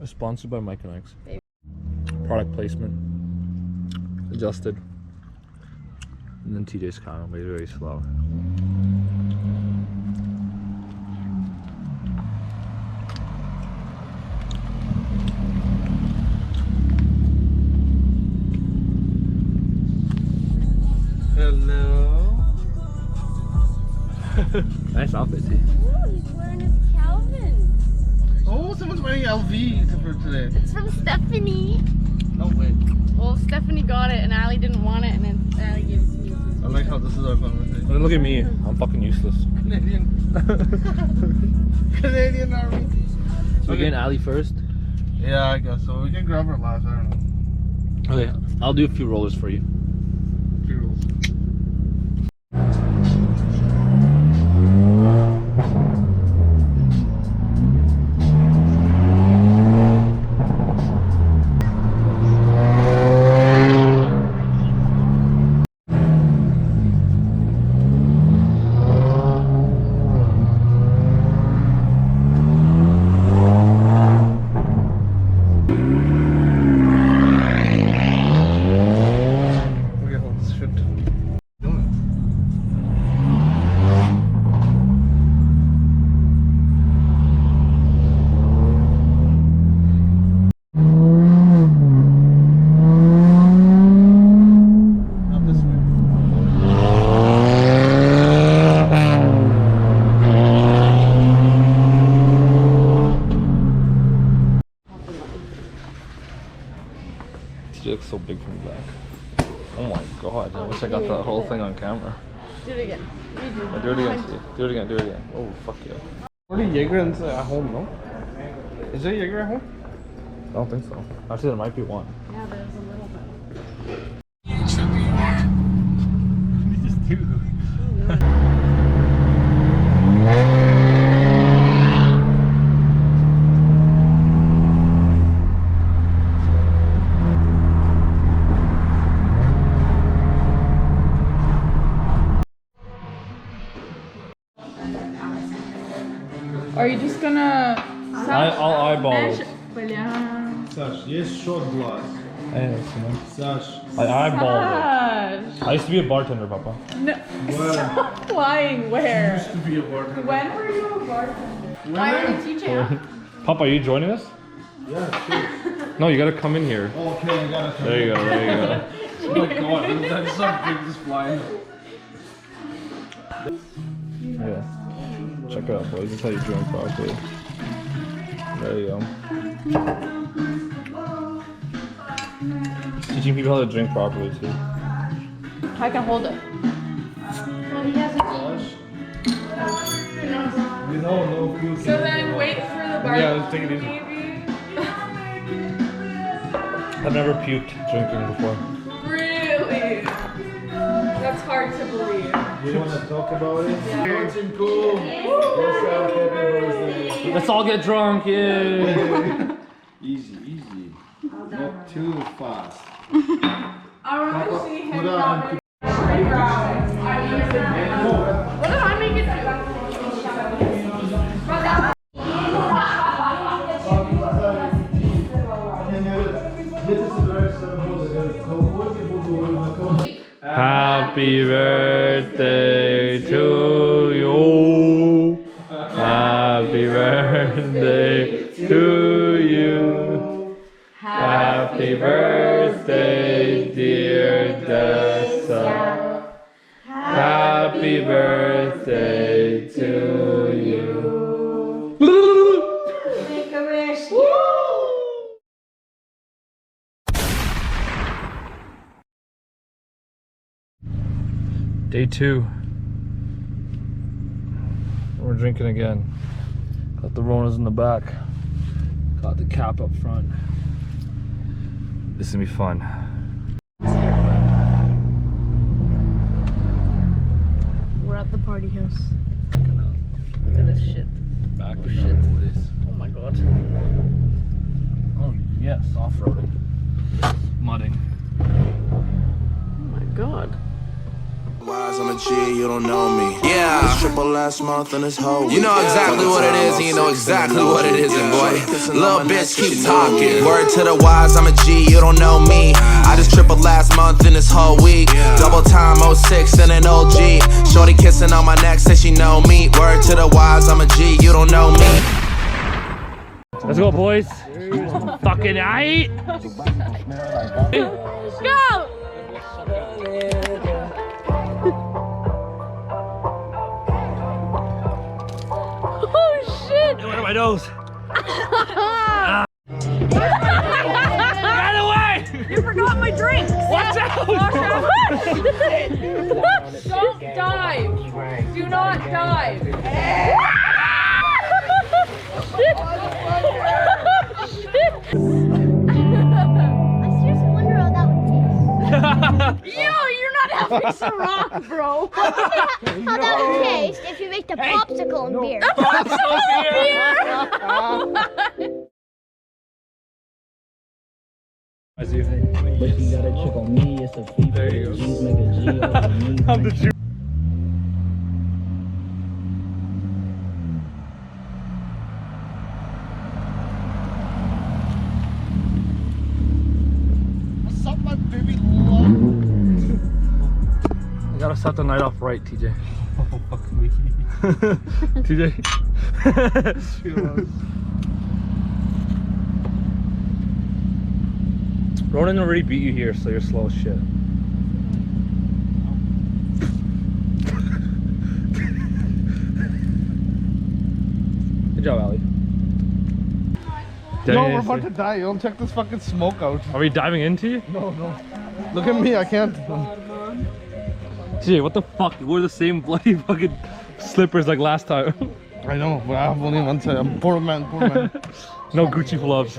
Sponsored by Mike and Ike's. Product placement. Adjusted. And then TJ's kind of very slow. Hello. Nice outfit, too. Oh, he's wearing his Calvin. Oh, someone's wearing LV for today. It's from Stephanie. No way. Well, Stephanie got it and Allie didn't want it, and then Allie gave it to me. I like how this is our conversation. Look at me. I'm fucking useless. Canadian. Canadian army. So we're getting Ali first? Yeah, I guess so. We can grab her last. I don't know. Okay, I'll do a few rollers for you. Rules. She looks so big from the back. Oh my god, I wish I got that whole thing on camera. Do it again. Do it again, Steve. Do it again, do it again. Oh, fuck yeah. What are Jaeger at home, no? Is there Jaeger at home? I don't think so. Actually, there might be one. Yeah, there's a little bit. We just do. Are you just gonna... I'll eyeball it. Sash, есть shot glass. Sash. I eyeballed it. Gosh. I used to be a bartender, Papa. No, stop lying. Where? Used to be a bartender. When were you a bartender? Why are you teaching us? Papa, are you joining us? Yeah, sure. No, you gotta come in here. Oh, okay, you gotta come. There you go, there you go. Oh my god, that's something just flying. Yeah. Check it out, boys. That's how you drink properly. There you go. Teaching people how to drink properly, too. I can hold it. Well, he has a No food. So then wait for the bar. Yeah, let's take it easy. Maybe. I've never puked drinking before. Really? That's hard to believe. You wanna talk about it? Yeah. Looking cool. What's up, happy birthday. Let's all get drunk, yeah! Easy, easy. Not too fast. I want to see him put on- not make eyebrows. What did I make it do? Happy birthday to you. Happy birthday to you. Happy birthday, dear Odessa. Happy birthday to you. Make a wish. Day 2. We're drinking again. Got the Ronas in the back. Got the cap up front. This is gonna be fun. We're at the party house. Look at this shit. Back to shit, please. Oh my god. Oh yes, off-roading. Mudding. Oh my god. Wise wise, I'm a G, you don't know me. Yeah. It's triple last month and this whole week. You know exactly what it is, and you know exactly what it isn't, boy. Little bitch, keep talking. Word to the wise, I'm a G, you don't know me. I just tripled last month and this whole week. Double time 06 and an OG. Shorty kissing on my neck, say she know me. Word to the wise, I'm a G, you don't know me. Let's go, boys. Fucking aight. Go! Oh shit! Get out of my nose. Get away! You forgot my drink! Watch out! Don't dive. Do not dive. I seriously wonder how that would taste. Yo, you're not having some rock, bro. How that would taste if you make the popsicle in beer. As you. But you got a trick on me, it's a free There you go. G's make a G over me. I'm the Jew. What's up, my baby love? You gotta start the night off right, TJ. Oh, fuck me. TJ. Ronan already beat you here, so you're slow as shit. Good job, Ali. Yo, we're about to die. Yo, check this fucking smoke out. Are we diving into you? No, no. Look at me, I can't. TJ, what the fuck? We're the same bloody fucking slippers like last time. I know, but I have only one side. I'm poor man, poor man. No Gucci gloves.